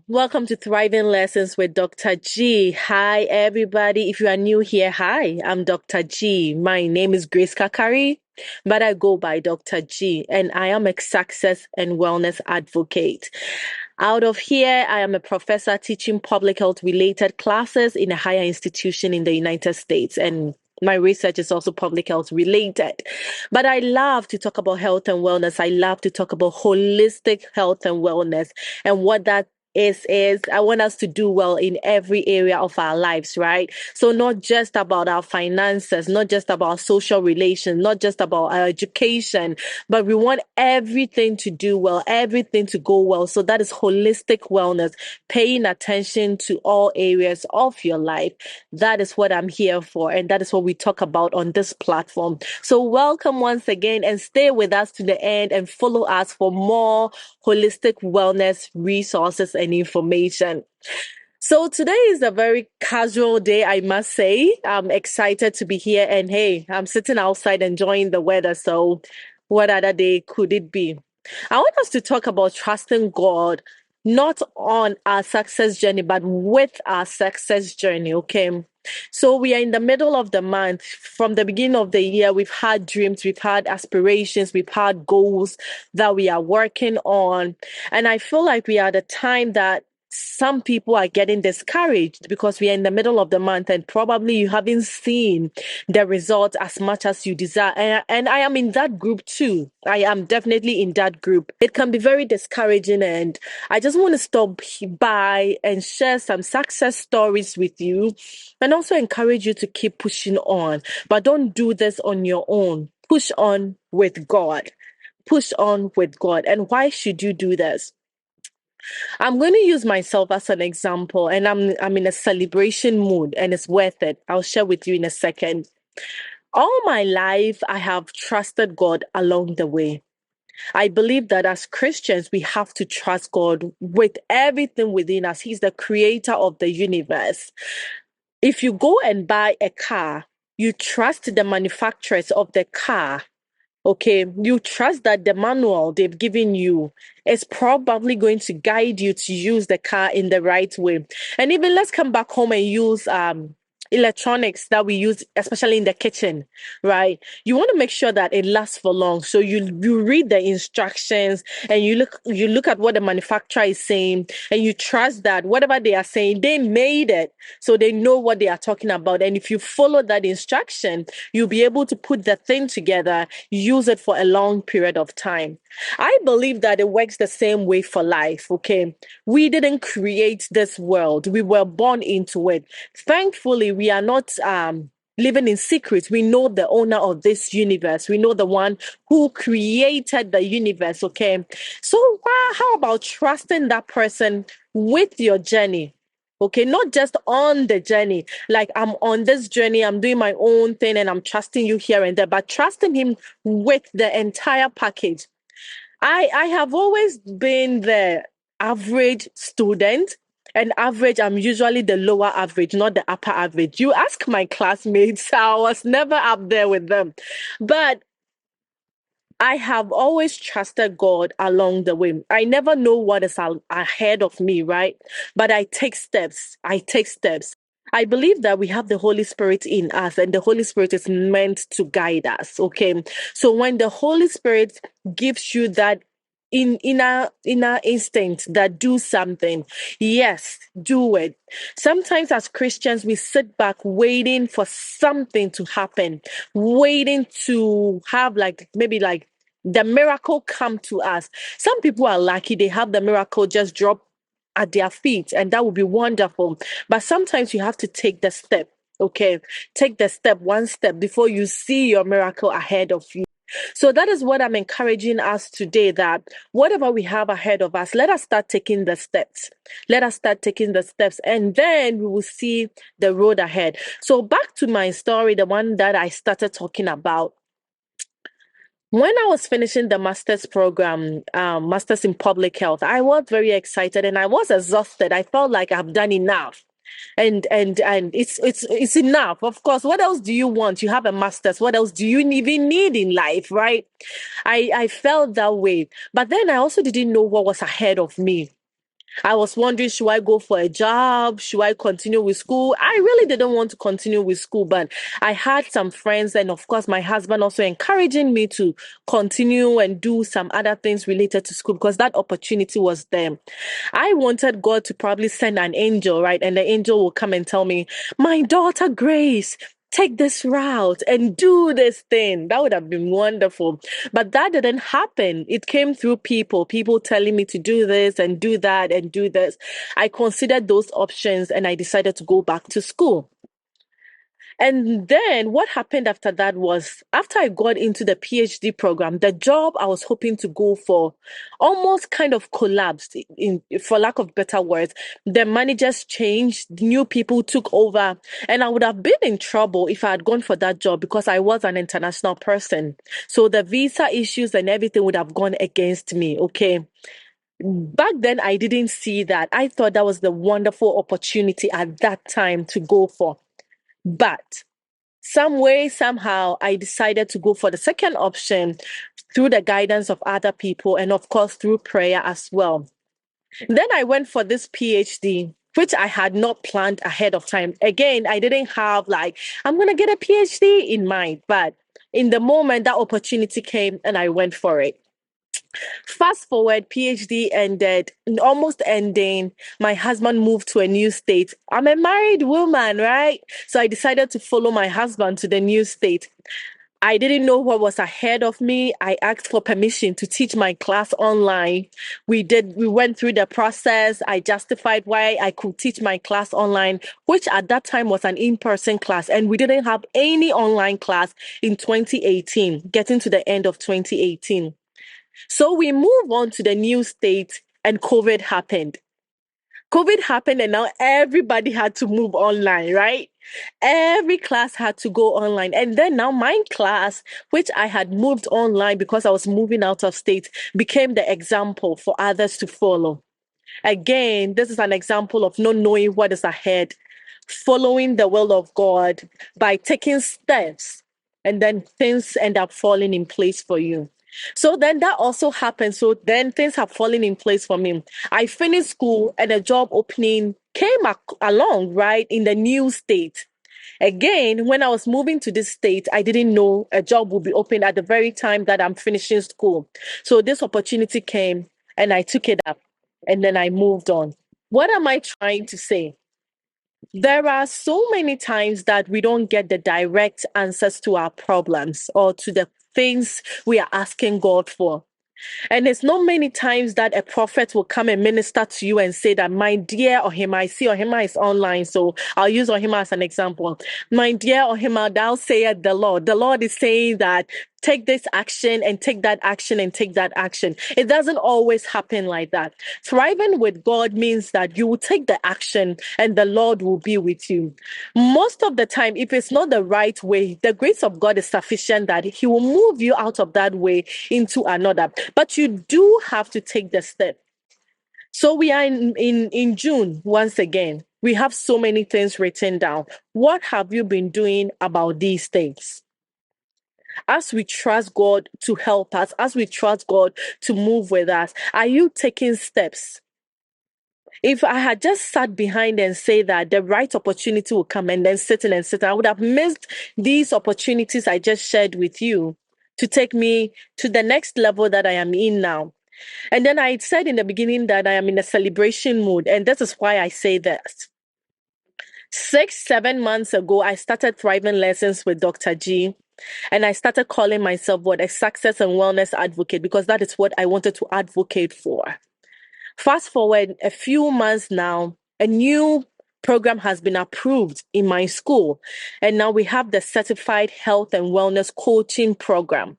Welcome to Thriving Lessons with Dr. G. Hi, everybody. If you are new here, hi, I'm Dr. G. My name is Grace Kakari, but I go by Dr. G, and I am a success and wellness advocate. Out of here, I am a professor teaching public health related classes in a higher institution in the United States, and my research is also public health related. But I love to talk about health and wellness. I love to talk about holistic health and wellness. And what that is I want us to do well in every area of our lives, right? So not just about our finances, not just about social relations, not just about our education, but we want everything to do well, everything to go well. So that is holistic wellness, paying attention to all areas of your life. That is what I'm here for, and that is what we talk about on this platform. So welcome once again, and stay with us to the end and follow us for more holistic wellness resources and information. So today is a very casual day, I must say. I'm excited to be here, and hey, I'm sitting outside enjoying the weather. So what other day could it be? I want us to talk about trusting God, not on our success journey, but with our success journey, okay? So we are in the middle of the month. From the beginning of the year, we've had dreams, we've had aspirations, we've had goals that we are working on. And I feel like we are at a time that some people are getting discouraged because we are in the middle of the month and probably you haven't seen the results as much as you desire. And I am in that group too. I am definitely in that group. It can be very discouraging, and I just want to stop by and share some success stories with you and also encourage you to keep pushing on. But don't do this on your own. Push on with God. Push on with God. And why should you do this? I'm going to use myself as an example, and I'm in a celebration mood, and it's worth it. I'll share with you in a second. All my life, I have trusted God along the way. I believe that as Christians, we have to trust God with everything within us. He's the creator of the universe. If you go and buy a car, you trust the manufacturers of the car. Okay, you trust that the manual they've given you is probably going to guide you to use the car in the right way. And even let's come back home and use electronics that we use, especially in the kitchen, right? You want to make sure that it lasts for long. So you read the instructions and you look at what the manufacturer is saying, and you trust that whatever they are saying, they made it, so they know what they are talking about. And if you follow that instruction, you'll be able to put the thing together, use it for a long period of time. I believe that it works the same way for life, okay? We didn't create this world. We were born into it. Thankfully, we are not living in secret. We know the owner of this universe. We know the one who created the universe, okay? So how about trusting that person with your journey? Okay, not just on the journey. Like, I'm on this journey, I'm doing my own thing, and I'm trusting you here and there, but trusting him with the entire package. I have always been the average student. And average, I'm usually the lower average, not the upper average. You ask my classmates, I was never up there with them. But I have always trusted God along the way. I never know what is ahead of me, right? But I take steps. I take steps. I believe that we have the Holy Spirit in us, and the Holy Spirit is meant to guide us. Okay. So when the Holy Spirit gives you that inner instinct that do something, yes, do it. Sometimes as Christians, we sit back waiting for something to happen, waiting to have maybe the miracle come to us. Some people are lucky, they have the miracle just drop at their feet, and that would be wonderful. But sometimes you have to take the step. Okay, take the step, one step, before you see your miracle ahead of you. So that is what I'm encouraging us today, that whatever we have ahead of us, let us start taking the steps. Let us start taking the steps, and then we will see the road ahead. So back to my story, the one that I started talking about. When I was finishing the master's program, master's in public health, I was very excited and I was exhausted. I felt like I've done enough. And it's enough. Of course, what else do you want? You have a master's. What else do you even need in life, right? I felt that way. But then I also didn't know what was ahead of me. I was wondering, should I go for a job? Should I continue with school? I really didn't want to continue with school, but I had some friends and of course my husband also encouraging me to continue and do some other things related to school because that opportunity was there. I wanted God to probably send an angel, right? And the angel will come and tell me, my daughter Grace, take this route and do this thing. That would have been wonderful. But that didn't happen. It came through people telling me to do this and do that and do this. I considered those options and I decided to go back to school. And then what happened after that was after I got into the PhD program, the job I was hoping to go for almost kind of collapsed for lack of better words. The managers changed, new people took over, and I would have been in trouble if I had gone for that job because I was an international person. So the visa issues and everything would have gone against me, okay? Back then, I didn't see that. I thought that was the wonderful opportunity at that time to go for. But some way, somehow, I decided to go for the second option through the guidance of other people and, of course, through prayer as well. Then I went for this PhD, which I had not planned ahead of time. Again, I didn't have like, I'm going to get a PhD in mind, but in the moment that opportunity came and I went for it. Fast forward, PhD ended, almost ending. My husband moved to a new state. I'm a married woman, right? So I decided to follow my husband to the new state. I didn't know what was ahead of me. I asked for permission to teach my class online. We went through the process. I justified why I could teach my class online, which at that time was an in-person class. And we didn't have any online class in 2018, getting to the end of 2018. So we move on to the new state and COVID happened. COVID happened and now everybody had to move online, right? Every class had to go online. And then now my class, which I had moved online because I was moving out of state, became the example for others to follow. Again, this is an example of not knowing what is ahead, following the will of God by taking steps, and then things end up falling in place for you. So then that also happened. So then things have fallen in place for me. I finished school and a job opening came along, right, in the new state. Again, when I was moving to this state, I didn't know a job would be open at the very time that I'm finishing school. So this opportunity came and I took it up and then I moved on. What am I trying to say? There are so many times that we don't get the direct answers to our problems or to the things we are asking God for. And it's not many times that a prophet will come and minister to you and say that, my dear Ohima, I see Ohima is online, so I'll use Ohima as an example. My dear Ohima, thou sayest the Lord. The Lord is saying that take this action and take that action and take that action. It doesn't always happen like that. Thriving with God means that you will take the action and the Lord will be with you. Most of the time, if it's not the right way, the grace of God is sufficient that He will move you out of that way into another. But you do have to take the step. So we are in June once again. We have so many things written down. What have you been doing about these things? As we trust God to help us, as we trust God to move with us, are you taking steps? If I had just sat behind and say that the right opportunity will come and then sit, I would have missed these opportunities I just shared with you to take me to the next level that I am in now. And then I said in the beginning that I am in a celebration mood, and this is why I say that. 6, 7 months ago, I started Thriving Lessons with Dr. G. And I started calling myself a success and wellness advocate because that is what I wanted to advocate for. Fast forward a few months now, a new program has been approved in my school. And now we have the Certified Health and Wellness Coaching Program.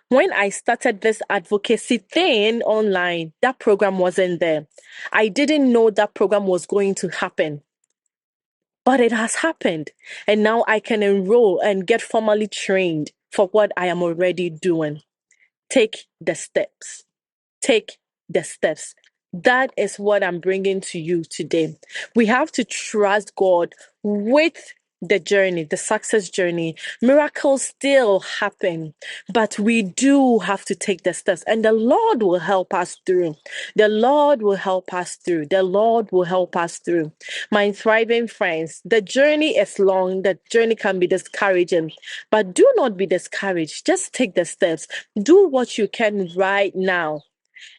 When I started this advocacy thing online, that program wasn't there. I didn't know that program was going to happen. But it has happened. And now I can enroll and get formally trained for what I am already doing. Take the steps. Take the steps. That is what I'm bringing to you today. We have to trust God with the journey, the success journey. Miracles still happen, but we do have to take the steps, and the Lord will help us through. The Lord will help us through. The Lord will help us through. My thriving friends, the journey is long. The journey can be discouraging, but do not be discouraged. Just take the steps. Do what you can right now,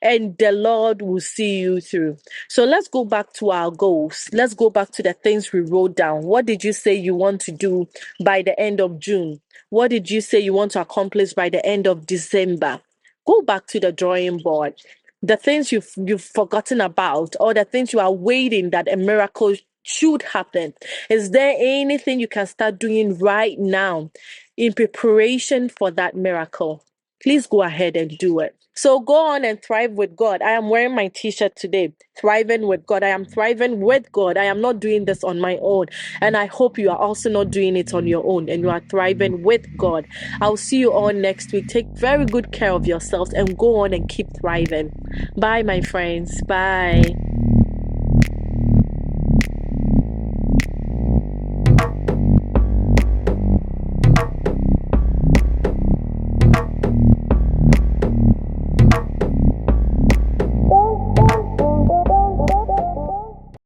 and the Lord will see you through. So let's go back to our goals. Let's go back to the things we wrote down. What did you say you want to do by the end of June? What did you say you want to accomplish by the end of December? Go back to the drawing board. The things you've forgotten about, or the things you are waiting that a miracle should happen. Is there anything you can start doing right now in preparation for that miracle? Please go ahead and do it. So go on and thrive with God. I am wearing my t-shirt today. Thriving with God. I am thriving with God. I am not doing this on my own. And I hope you are also not doing it on your own, and you are thriving with God. I'll see you all next week. Take very good care of yourselves and go on and keep thriving. Bye, my friends. Bye.